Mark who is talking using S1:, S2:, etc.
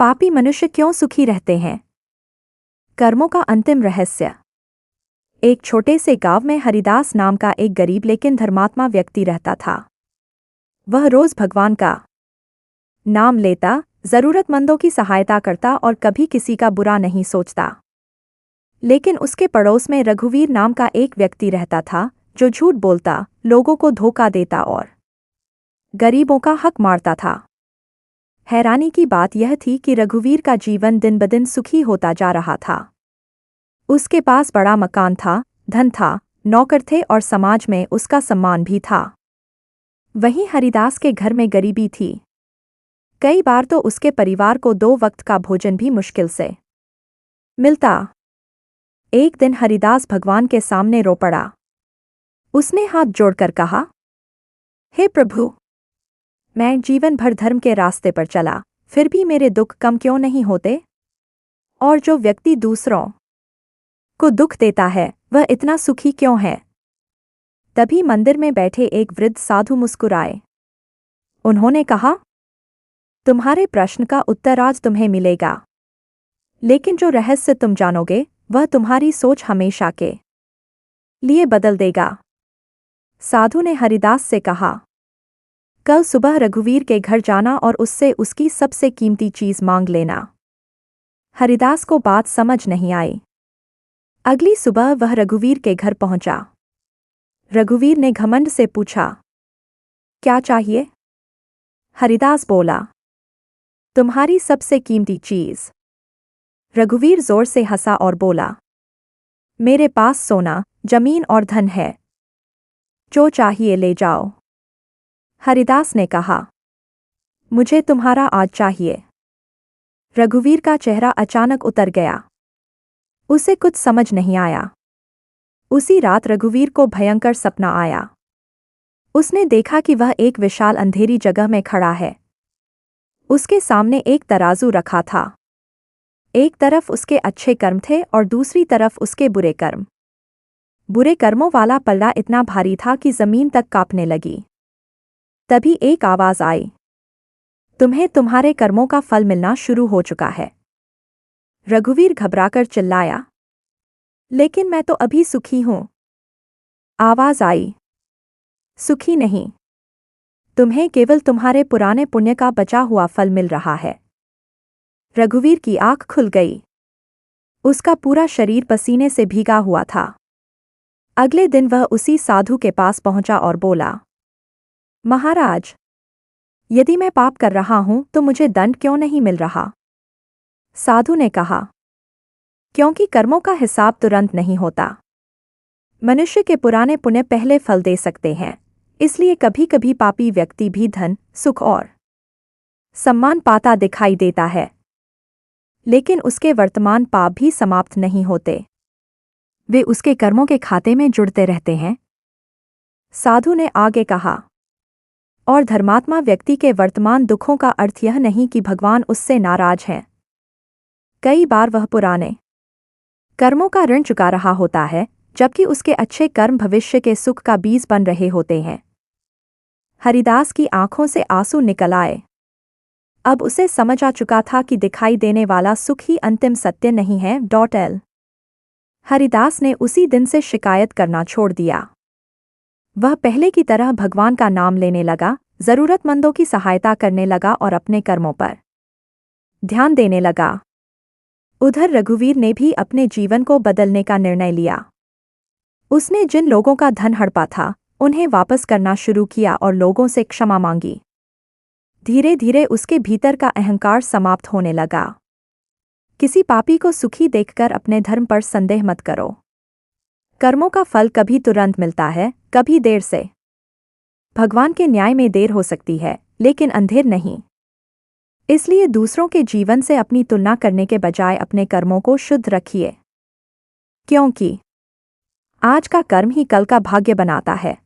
S1: पापी मनुष्य क्यों सुखी रहते हैं? कर्मों का अंतिम रहस्य। एक छोटे से गांव में हरिदास नाम का एक गरीब लेकिन धर्मात्मा व्यक्ति रहता था। वह रोज भगवान का नाम लेता, जरूरतमंदों की सहायता करता और कभी किसी का बुरा नहीं सोचता। लेकिन उसके पड़ोस में रघुवीर नाम का एक व्यक्ति रहता था जो झूठ बोलता, लोगों को धोखा देता और गरीबों का हक मारता था। हैरानी की बात यह थी कि रघुवीर का जीवन दिन ब दिन सुखी होता जा रहा था। उसके पास बड़ा मकान था, धन था, नौकर थे और समाज में उसका सम्मान भी था। वहीं हरिदास के घर में गरीबी थी। कई बार तो उसके परिवार को 2 वक्त का भोजन भी मुश्किल से मिलता। एक दिन हरिदास भगवान के सामने रो पड़ा। उसने हाथ जोड़कर कहा, हे प्रभु, मैं जीवन भर धर्म के रास्ते पर चला, फिर भी मेरे दुख कम क्यों नहीं होते? और जो व्यक्ति दूसरों को दुख देता है वह इतना सुखी क्यों है? तभी मंदिर में बैठे एक वृद्ध साधु मुस्कुराए। उन्होंने कहा, तुम्हारे प्रश्न का उत्तर आज तुम्हें मिलेगा, लेकिन जो रहस्य तुम जानोगे वह तुम्हारी सोच हमेशा के लिए बदल देगा। साधु ने हरिदास से कहा, कल सुबह रघुवीर के घर जाना और उससे उसकी सबसे कीमती चीज मांग लेना। हरिदास को बात समझ नहीं आई। अगली सुबह वह रघुवीर के घर पहुंचा। रघुवीर ने घमंड से पूछा, क्या चाहिए? हरिदास बोला, तुम्हारी सबसे कीमती चीज। रघुवीर जोर से हंसा और बोला, मेरे पास सोना, जमीन और धन है, जो चाहिए ले जाओ। हरिदास ने कहा, मुझे तुम्हारा आज चाहिए। रघुवीर का चेहरा अचानक उतर गया। उसे कुछ समझ नहीं आया। उसी रात रघुवीर को भयंकर सपना आया। उसने देखा कि वह एक विशाल अंधेरी जगह में खड़ा है। उसके सामने एक तराजू रखा था। एक तरफ उसके अच्छे कर्म थे और दूसरी तरफ उसके बुरे कर्म। बुरे कर्मों वाला पल्ला इतना भारी था कि जमीन तक कांपने लगी। तभी एक आवाज आई, तुम्हें तुम्हारे कर्मों का फल मिलना शुरू हो चुका है। रघुवीर घबराकर चिल्लाया, लेकिन मैं तो अभी सुखी हूं। आवाज आई, सुखी नहीं, तुम्हें केवल तुम्हारे पुराने पुण्य का बचा हुआ फल मिल रहा है। रघुवीर की आंख खुल गई। उसका पूरा शरीर पसीने से भीगा हुआ था। अगले दिन वह उसी साधु के पास पहुंचा और बोला, महाराज, यदि मैं पाप कर रहा हूं तो मुझे दंड क्यों नहीं मिल रहा? साधु ने कहा, क्योंकि कर्मों का हिसाब तुरंत नहीं होता। मनुष्य के पुराने पुण्य पहले फल दे सकते हैं, इसलिए कभी कभी पापी व्यक्ति भी धन, सुख और सम्मान पाता दिखाई देता है, लेकिन उसके वर्तमान पाप भी समाप्त नहीं होते। वे उसके कर्मों के खाते में जुड़ते रहते हैं। साधु ने आगे कहा, और धर्मात्मा व्यक्ति के वर्तमान दुखों का अर्थ यह नहीं कि भगवान उससे नाराज हैं। कई बार वह पुराने कर्मों का ऋण चुका रहा होता है, जबकि उसके अच्छे कर्म भविष्य के सुख का बीज बन रहे होते हैं। हरिदास की आंखों से आंसू निकल आए। अब उसे समझ आ चुका था कि दिखाई देने वाला सुख ही अंतिम सत्य नहीं है। एल हरिदास ने उसी दिन से शिकायत करना छोड़ दिया। वह पहले की तरह भगवान का नाम लेने लगा, जरूरतमंदों की सहायता करने लगा और अपने कर्मों पर ध्यान देने लगा। उधर रघुवीर ने भी अपने जीवन को बदलने का निर्णय लिया। उसने जिन लोगों का धन हड़पा था उन्हें वापस करना शुरू किया और लोगों से क्षमा मांगी। धीरे धीरे उसके भीतर का अहंकार समाप्त होने लगा। किसी पापी को सुखी देखकर अपने धर्म पर संदेह मत करो। कर्मों का फल कभी तुरंत मिलता है, कभी देर से। भगवान के न्याय में देर हो सकती है, लेकिन अंधेर नहीं। इसलिए दूसरों के जीवन से अपनी तुलना करने के बजाय अपने कर्मों को शुद्ध रखिए, क्योंकि आज का कर्म ही कल का भाग्य बनाता है।